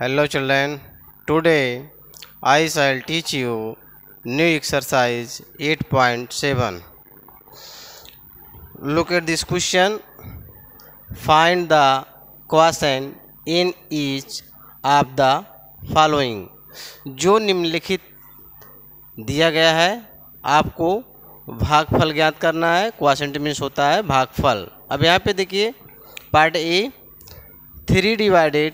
Hello children, today I shall teach you new exercise 8.7. Look at this question. Find the quotient in each of the following. जो निम्नलिखित दिया गया है आपको भागफल ज्ञात करना है। क्वोशिएंट मीन्स होता है भागफल। अब यहाँ पे देखिए पार्ट ए 3 डिवाइडेड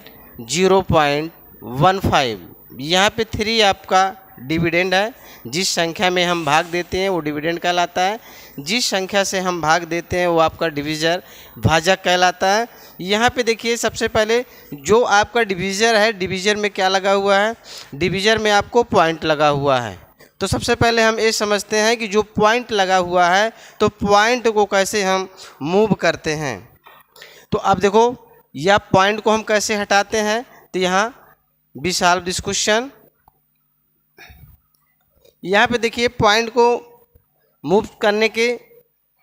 0.15। यहाँ पे 3 आपका डिविडेंड है। जिस संख्या में हम भाग देते हैं वो डिविडेंड कहलाता है। जिस संख्या से हम भाग देते हैं वो आपका डिवीज़र भाजक कहलाता है। यहाँ पे देखिए सबसे पहले जो आपका डिवीज़र है, डिवीज़र में क्या लगा हुआ है? डिवीज़र में आपको पॉइंट लगा हुआ है। तो सबसे पहले हम ये समझते हैं कि जो पॉइंट लगा हुआ है तो पॉइंट को कैसे हम मूव करते हैं। तो अब देखो या पॉइंट को हम कैसे हटाते हैं। तो यहाँ बी सॉल्व दिस क्वेश्चन। यहाँ पे देखिए पॉइंट को मूव करने के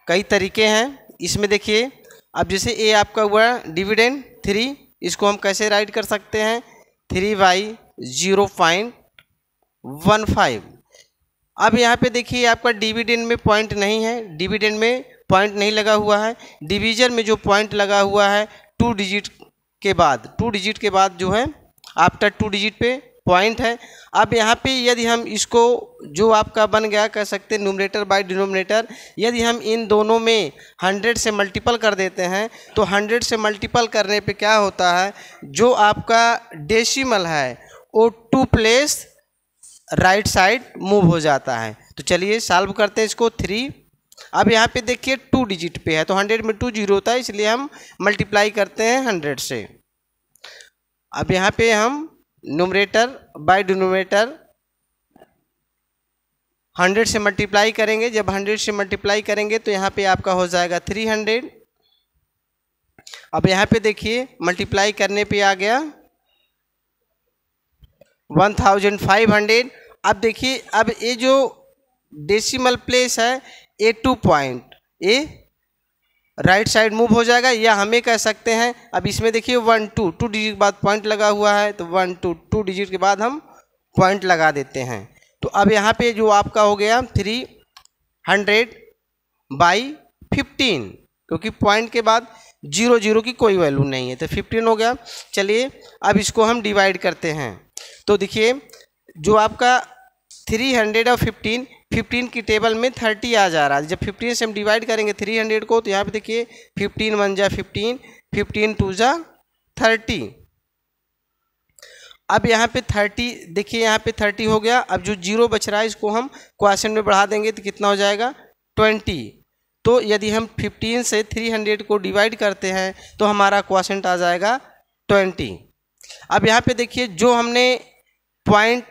कई तरीके हैं। इसमें देखिए अब जैसे ए आपका हुआ डिविडेंड 3, इसको हम कैसे राइट कर सकते हैं? 3/0.15। अब यहाँ पे देखिए आपका डिविडेंड में पॉइंट नहीं है, डिविडेंड में पॉइंट नहीं लगा हुआ है। डिवीज़र में जो पॉइंट लगा हुआ है 2 डिजिट के बाद, 2 डिजिट के बाद जो है आफ्टर 2 डिजिट पे पॉइंट है। अब यहाँ पे यदि हम इसको जो आपका बन गया कह सकते हैं न्यूमरेटर बाय डिनोमिनेटर, यदि हम इन दोनों में 100 से मल्टीपल कर देते हैं तो 100 से मल्टीपल करने पे क्या होता है, जो आपका डेसिमल है वो 2 प्लेस राइट साइड मूव हो जाता है। तो चलिए सॉल्व करते हैं इसको। 3 अब यहाँ पे देखिए 2 डिजिट पे है तो 100 में 2 जीरो होता है, इसलिए हम मल्टीप्लाई करते हैं 100 से। अब यहाँ पे हम न्यूमरेटर बाय डिनोमिनेटर 100 से मल्टीप्लाई करेंगे। जब 100 से मल्टीप्लाई करेंगे तो यहाँ पे आपका हो जाएगा 300। अब यहाँ पे देखिए मल्टीप्लाई करने पे आ गया 1500। अब देखिए अब ये जो डेसिमल प्लेस है ए 2 point A right side move हो जाएगा, या हमें कह सकते हैं अब इसमें देखिए 1 2 2 डिजिट के बाद पॉइंट लगा हुआ है तो 1 2 2 डिजिट के बाद हम पॉइंट लगा देते हैं। तो अब यहाँ पे जो आपका हो गया 300/15, क्योंकि पॉइंट के बाद 0 0 की कोई वैल्यू नहीं है तो 15 हो गया। चलिए अब इसको हम डिवाइड करते हैं। तो देखिए जो आपका 300 और 15 की टेबल में 30 आ जा रहा है। जब 15 से हम डिवाइड करेंगे 300 को तो यहाँ पे देखिए 15 1 जा 15, 15 2 जा 30। अब यहाँ पे 30 देखिए यहाँ पे 30 हो गया। अब जो 0 बच रहा है इसको हम क्वोशिएंट में बढ़ा देंगे तो कितना हो जाएगा 20। तो यदि हम 15 से 300 को डिवाइड करते हैं तो हमारा क्वोशिएंट आ जाएगा 20। अब यहाँ पे देखिए जो हमने पॉइंट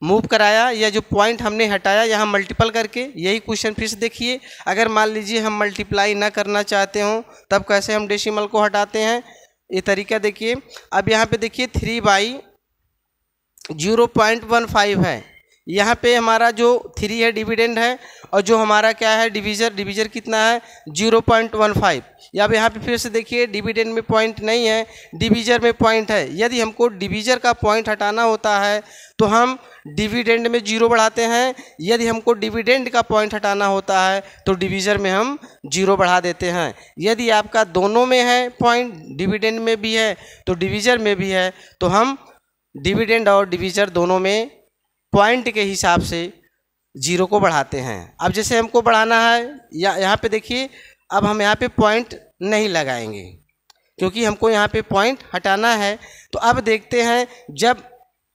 मूव कराया या जो पॉइंट हमने हटाया यहाँ मल्टीपल करके, यही क्वेश्चन फिर से देखिए। अगर मान लीजिए हम मल्टीप्लाई ना करना चाहते हो तब कैसे हम डेसिमल को हटाते हैं, ये तरीका देखिए। अब यहाँ पे देखिए 3/0.15 है। यहाँ पे हमारा जो 3 है डिविडेंड है और जो हमारा क्या है डिवीज़र कितना है 0.15। या अब यहाँ पे फिर से देखिए डिविडेंड में पॉइंट नहीं है, डिवीज़र में पॉइंट है। यदि हमको डिवीज़र का पॉइंट हटाना होता है तो हम डिविडेंड में 0 बढ़ाते हैं, यदि हमको डिविडेंड का पॉइंट हटाना होता है तो डिवीज़र में हम 0 बढ़ा देते हैं। यदि आपका दोनों में है पॉइंट, डिविडेंड में भी है तो डिवीज़र में भी है, तो हम डिविडेंड और डिवीज़र दोनों में पॉइंट के हिसाब से 0 को बढ़ाते हैं। अब जैसे हमको बढ़ाना है या यहाँ पे देखिए अब हम यहाँ पे पॉइंट नहीं लगाएंगे क्योंकि हमको यहाँ पे पॉइंट हटाना है। तो अब देखते हैं जब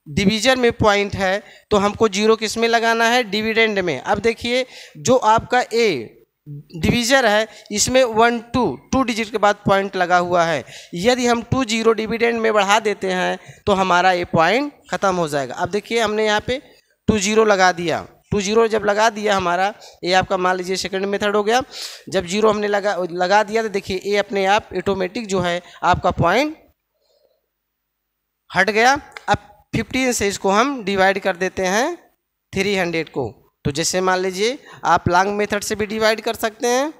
डिवीज़र में पॉइंट है तो हमको 0 किस में लगाना है, डिविडेंड में। अब देखिए जो आपका ए डिवीज़र है इसमें 1 2 डिजिट के बाद पॉइंट लगा हुआ है। यदि हम 2 0 डिविडेंड में बढ़ा देते हैं तो हमारा ये पॉइंट ख़त्म हो जाएगा। अब देखिए हमने यहाँ पे 2 0 लगा दिया, 2 0 जब लगा दिया हमारा ये आपका मान लीजिए सेकंड मेथड हो गया। जब 0 हमने लगा दिया तो देखिए ये अपने आप ऑटोमेटिक जो है आपका पॉइंट हट गया। अब 15 से इसको हम डिवाइड कर देते हैं 300 को। तो जैसे मान लीजिए आप लॉन्ग मेथड से भी डिवाइड कर सकते हैं।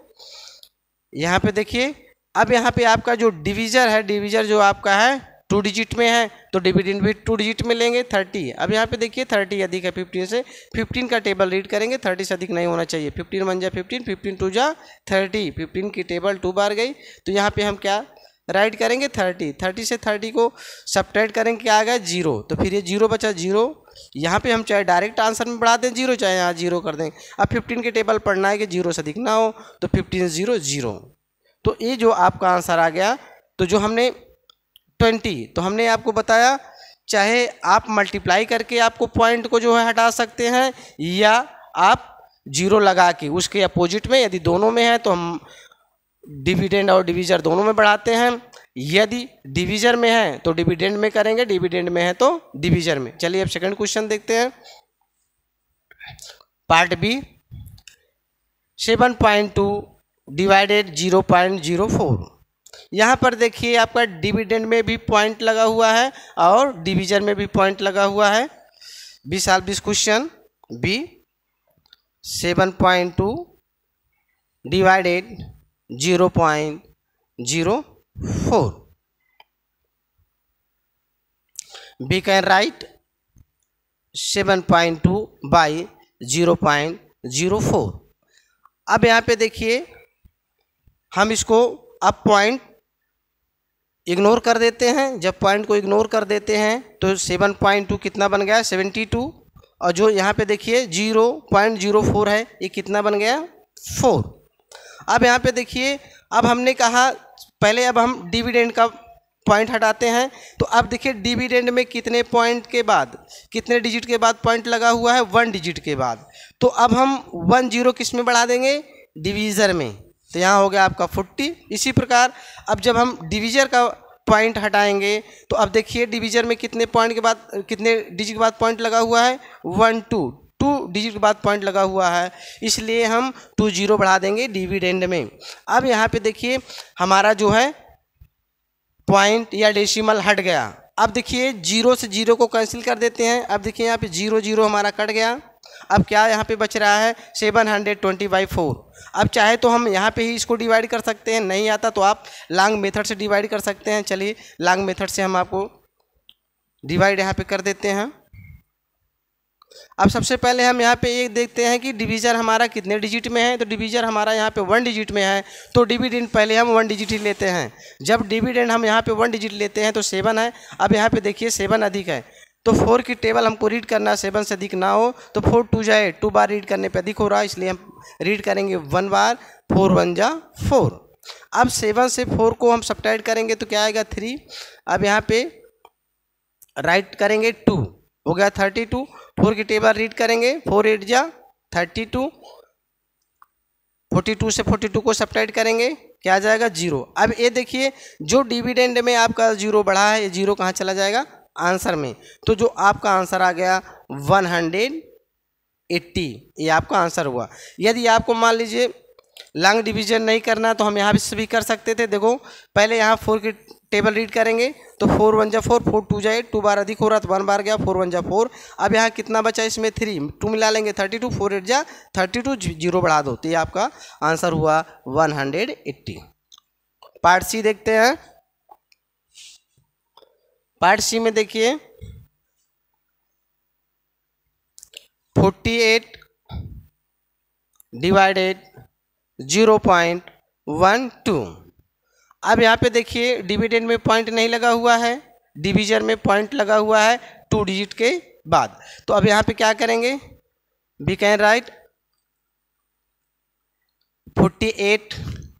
यहाँ पे देखिए अब यहाँ पे आपका जो डिवीज़र है, डिवीज़र जो आपका है 2 डिजिट में है तो डिविडेंड भी 2 डिजिट में लेंगे। 30, अब यहाँ पे देखिए 30 अधिक है 15 से, 15 का टेबल रीड करेंगे, 30 से अधिक नहीं होना चाहिए। 15 1 जा 15, 15 2 जा 30, 15 की टेबल 2 बार गई, तो यहाँ पे हम क्या राइट करेंगे 30, 30 से 30 को सब्ट्रैक्ट करेंगे, क्या आ गया 0, तो फिर ये 0 बचा 0। यहाँ पे हम चाहे डायरेक्ट आंसर में बढ़ा दें 0, चाहे यहाँ 0 कर दें। अब 15 के टेबल पढ़ना है कि 0 से अधिक ना हो, तो 15 0 0, तो ये जो आपका आंसर आ गया। तो जो हमने 20, तो हमने आपको बताया चाहे आप मल्टीप्लाई करके आपको पॉइंट को जो है हटा सकते हैं, या आप 0 लगा के उसके अपोजिट में, यदि दोनों में है तो हम डिविडेंड और डिवीज़र दोनों में बढ़ाते हैं, यदि डिवीज़र में है तो डिविडेंड में करेंगे, डिविडेंड में है तो डिवीज़र में। चलिए अब सेकंड क्वेश्चन देखते हैं, पार्ट बी। 7.2 डिवाइडेड 0.04। यहाँ पर देखिए आपका डिविडेंड में भी पॉइंट लगा हुआ है और डिवीज़र में भी पॉइंट लगा हुआ है। B solve this question. B 7.2 divided 0.04। We can write 7.2 by 0.04। अब यहाँ पे देखिए हम इसको अब पॉइंट इग्नोर कर देते हैं। जब पॉइंट को इग्नोर कर देते हैं तो 7.2 कितना बन गया 72, और जो यहाँ पे देखिए 0.04 है, ये कितना बन गया 4। अब यहाँ पे देखिए, अब हमने कहा पहले अब हम डिविडेंड का पॉइंट हटाते हैं, तो अब देखिए डिविडेंड में कितने पॉइंट के बाद, कितने डिजिट के बाद पॉइंट लगा हुआ है 1 डिजिट के बाद। तो अब हम 1 0 किस में बढ़ा देंगे डिवीज़र में, तो यहाँ हो गया आपका 40। इसी प्रकार अब जब हम डिवीज़र का पॉइंट हटाएंगे तो अब देखिए डिवीज़र में कितने पॉइंट के बाद, कितने डिजिट के बाद पॉइंट लगा हुआ है 1 2 डिजिट के बाद पॉइंट लगा हुआ है, इसलिए हम 2 0 बढ़ा देंगे डिविडेंड में। अब यहाँ पे देखिए हमारा जो है पॉइंट या डेसिमल हट गया। अब देखिए 0 से 0 को कैंसिल कर देते हैं। अब देखिए यहाँ पे 0 0 हमारा कट गया। अब क्या यहाँ पे बच रहा है 720/4। अब चाहे तो हम यहाँ पे ही इसको डिवाइड कर सकते हैं, नहीं आता तो आप लॉन्ग मेथड से डिवाइड कर सकते हैं। चलिए लॉन्ग मेथड से हम आपको डिवाइड यहाँ पे कर देते हैं। अब सबसे पहले हम यहाँ पे ये देखते हैं कि डिवीज़र हमारा कितने डिजिट में है, तो डिवीज़र हमारा यहाँ पे 1 डिजिट में है, तो डिविडेंड पहले हम 1 डिजिट ही लेते हैं। जब डिविडेंड हम यहाँ पे 1 डिजिट लेते हैं तो 7 है। अब यहाँ पे देखिए 7 अधिक है, तो 4 की टेबल हमको रीड करना है, 7 से अधिक ना हो, तो 4 2 जाए 2 बार रीड करने पे अधिक हो रहा है, इसलिए हम रीड करेंगे 1 बार, 4 1 जा 4। अब 7 से 4 को हम सब्ट्रैक्ट करेंगे तो क्या आएगा 3। अब यहाँ पे राइट करेंगे 2, हो गया 32। 4 की टेबल रीड करेंगे, 4 8 जा 32, 42 से 42 को सब्ट्रैक्ट करेंगे, क्या आ जाएगा 0। अब ये देखिए जो डिविडेंड में आपका 0 बढ़ा है, ये 0 कहाँ चला जाएगा आंसर में, तो जो आपका आंसर आ गया 180, ये आपका आंसर हुआ। यदि आपको मान लीजिए लॉन्ग डिवीजन नहीं करना तो हम यहाँ भी कर सकते थे। देखो पहले यहाँ 4 की टेबल रीड करेंगे तो 4 1 जा 4, 4 2 जा 8, 2 बार अधिक हो रहा तो 1 बार गया, 4 1 जा 4। अब यहाँ कितना बचा इसमें 3, 2 मिला लेंगे 32, 4 8 जा 32, 0 बढ़ा दो, तो ये आपका आंसर हुआ 180। पार्ट सी देखते हैं। पार्ट सी में देखिए 48 डिवाइडेड 0.12। अब यहाँ पे देखिए डिविडेंड में पॉइंट नहीं लगा हुआ है, डिवीजर में पॉइंट लगा हुआ है 2 डिजिट के बाद। तो अब यहाँ पे क्या करेंगे, we can write 48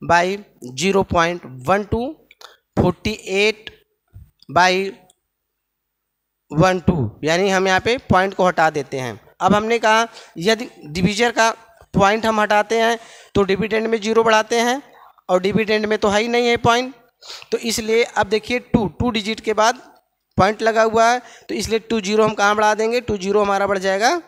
by 0.12, 48 by 12, यानी हम यहाँ पे पॉइंट को हटा देते हैं। अब हमने कहा यदि डिवीजर का पॉइंट हम हटाते हैं तो डिविडेंड में 0 बढ़ाते हैं, और डिविडेंड में तो है ही नहीं है पॉइंट, तो इसलिए अब देखिए 2 डिजिट के बाद पॉइंट लगा हुआ है, तो इसलिए 2 0 हम कहाँ बढ़ा देंगे, 2 0 हमारा बढ़ जाएगा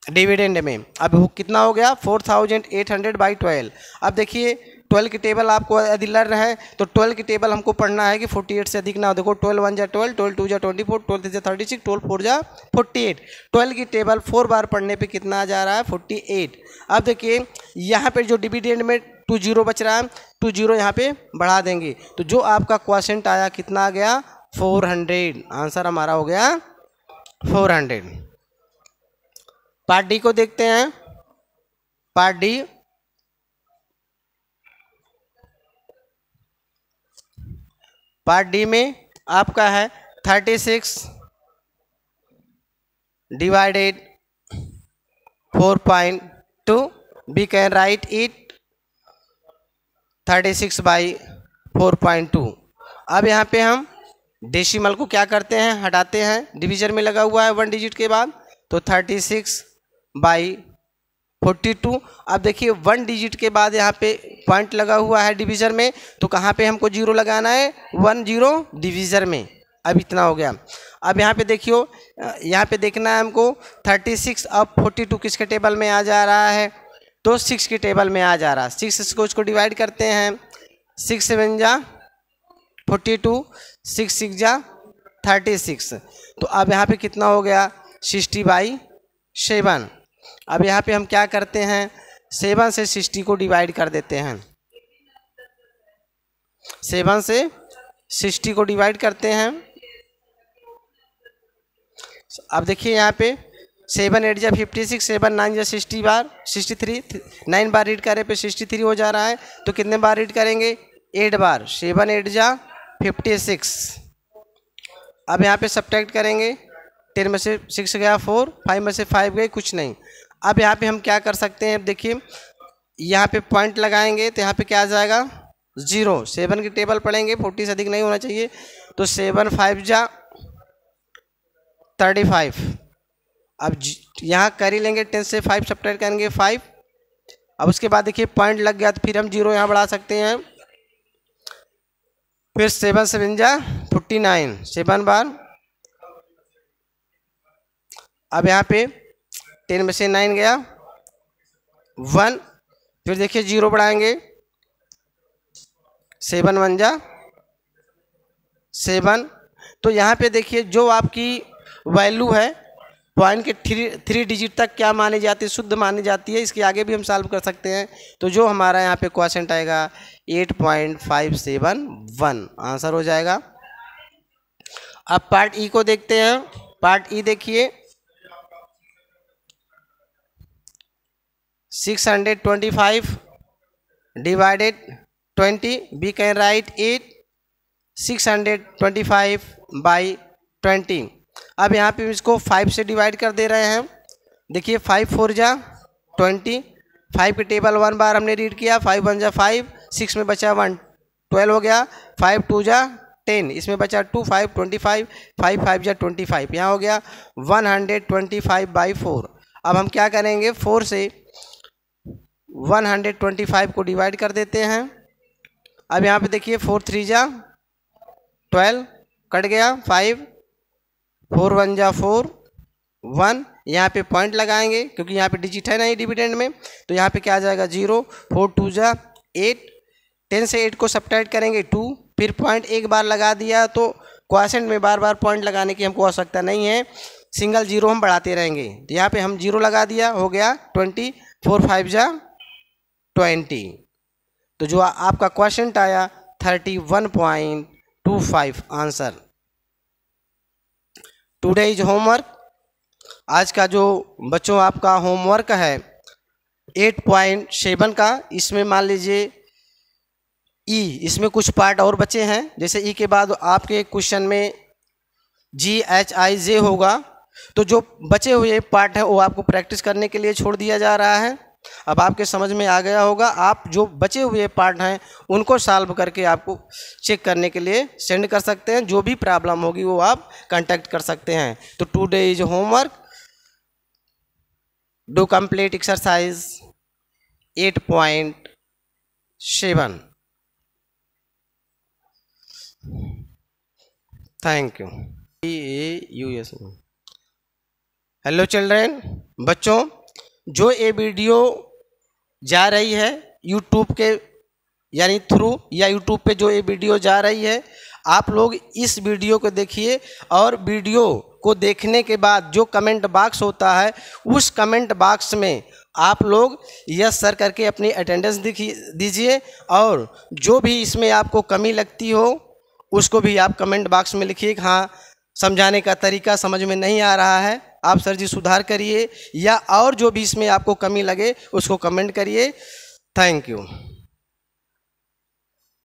डिविडेंड में। अब वो कितना हो गया 4800/12। अब देखिए 12 की टेबल आपको यदि लड़ रहा है तो 12 की टेबल हमको पढ़ना है कि 48 से अधिक ना हो। देखो 12 1 जा 12, 12 2 जा 24, 12 3 जा 36, 12 4 जा 48। 12 की टेबल 4 बार पढ़ने पे कितना आ जा रहा है 48। अब देखिए यहाँ पे जो डिविडेंड में 2 0 बच रहा है, 2 0 यहाँ पे बढ़ा देंगे, तो जो आपका क्वोशिएंट आया कितना आ गया 400। आंसर हमारा हो गया 400। पार्ट डी को देखते हैं। पार्ट डी, पार्ट डी में आपका है 36 divided 4.2। We can write it 36/4.2। अब यहाँ पे हम डेसिमल को क्या करते हैं, हटाते हैं। डिवीजन में लगा हुआ है 1 डिजिट के बाद, तो 36/42। अब देखिए 1 डिजिट के बाद यहाँ पे पॉइंट लगा हुआ है डिवीजन में, तो कहाँ पे हमको 0 लगाना है, 1 0 डिवीजन में। अब इतना हो गया। अब यहाँ पे देखियो, यहाँ पे देखना है हमको 36 अब 42 किसके टेबल में आ जा रहा है, तो 6 के टेबल में आ जा रहा है। 6 को इसको डिवाइड करते हैं, 6 7 जा 42, 6 6 जा 36। तो अब यहाँ पे कितना हो गया, 60/7। अब यहाँ पे हम क्या करते हैं, 7 से 60 को डिवाइड कर देते हैं। 7 से 60 को डिवाइड करते हैं। अब देखिए यहाँ पे 7 8 जा 56, 7 9 जा 60 बार 63, 9 बार रीड करें पे 63 हो जा रहा है। तो कितने बार रीड करेंगे, 8 बार। 7 8 जा 56। अब यहाँ पे सब्ट्रैक्ट करेंगे, 10 में से 6 गया 4, 5 में से 5 गए, कुछ नहीं। अब यहाँ पे हम क्या कर सकते हैं, देखिए यहाँ पे पॉइंट लगाएंगे तो यहाँ पे क्या आ जाएगा, 0। 7 की टेबल पढ़ेंगे, 40 से अधिक नहीं होना चाहिए। तो 7 5 जा 35। अब यहाँ कर ही लेंगे, 10 से 5 सब्ट्रैक्ट करेंगे 5। अब उसके बाद देखिए पॉइंट लग गया, तो फिर हम 0 यहाँ बढ़ा सकते हैं। फिर 7 7 जा 49, 7 बार। अब यहाँ पे 10 में से 9 गया 1। फिर देखिए 0 बढ़ाएंगे, 7 1 जा 7। तो यहाँ पे देखिए जो आपकी वैल्यू है पॉइंट के 3 डिजिट तक क्या मानी जाती है, शुद्ध मानी जाती है। इसके आगे भी हम सॉल्व कर सकते हैं। तो जो हमारा यहाँ पे क्वेश्चन आएगा 8.571 आंसर हो जाएगा। अब पार्ट ई को देखते हैं। पार्ट ई देखिए 625 divided 20। We can write it 625/20। अब यहाँ पे इसको 5 से डिवाइड कर दे रहे हैं। देखिए 5 4 जा 20, 5 के टेबल 1 बार हमने रीड किया, 5 1 जा 5, 6 में बचा 1, 12 हो गया। 5 2 जा 10, इसमें बचा 2, 5 25, 5 5 जा 25, यहाँ हो गया 125/4। अब हम क्या करेंगे, 4 से 125 को डिवाइड कर देते हैं। अब यहाँ पे देखिए 4 3 जा 12, कट गया 5, 4 1 जा 4 1। यहाँ पे पॉइंट लगाएंगे क्योंकि यहाँ पे डिजिट है नहीं डिविडेंड में, तो यहाँ पे क्या आ जाएगा 0। 4 2 जा 8, 10 से 8 को सब्ट्रैक्ट करेंगे 2। फिर पॉइंट एक बार लगा दिया, तो क्वोशिएंट में बार बार पॉइंट लगाने की हमको आवश्यकता नहीं है, सिंगल 0 हम बढ़ाते रहेंगे। तो यहाँ पे हम 0 लगा दिया, हो गया 20। 4 5 जा 20। तो जो आपका क्वेश्चन आया 31.25 आंसर। Today is homework. आज का जो बच्चों आपका होमवर्क है 8.7 का, इसमें मान लीजिए ई, इसमें कुछ पार्ट और बचे हैं। जैसे ई के बाद आपके क्वेश्चन में GHIJ होगा, तो जो बचे हुए पार्ट है वो आपको प्रैक्टिस करने के लिए छोड़ दिया जा रहा है। अब आपके समझ में आ गया होगा। आप जो बचे हुए पार्ट हैं उनको सॉल्व करके आपको चेक करने के लिए सेंड कर सकते हैं। जो भी प्रॉब्लम होगी वो आप कांटेक्ट कर सकते हैं। तो today is homework, do complete exercise 8.7। Thank you. Hello children, बच्चों जो ये वीडियो जा रही है यूट्यूब के यानी थ्रू, या यूट्यूब पे जो ये वीडियो जा रही है, आप लोग इस वीडियो को देखिए और वीडियो को देखने के बाद जो कमेंट बॉक्स होता है उस कमेंट बॉक्स में आप लोग यस सर करके अपनी अटेंडेंस दीजिए, और जो भी इसमें आपको कमी लगती हो उसको भी आप कमेंट बॉक्स में लिखिए कि हाँ समझाने का तरीका समझ में नहीं आ रहा है, आप सर जी सुधार करिए, या और जो भी इसमें आपको कमी लगे उसको कमेंट करिए। Thank you.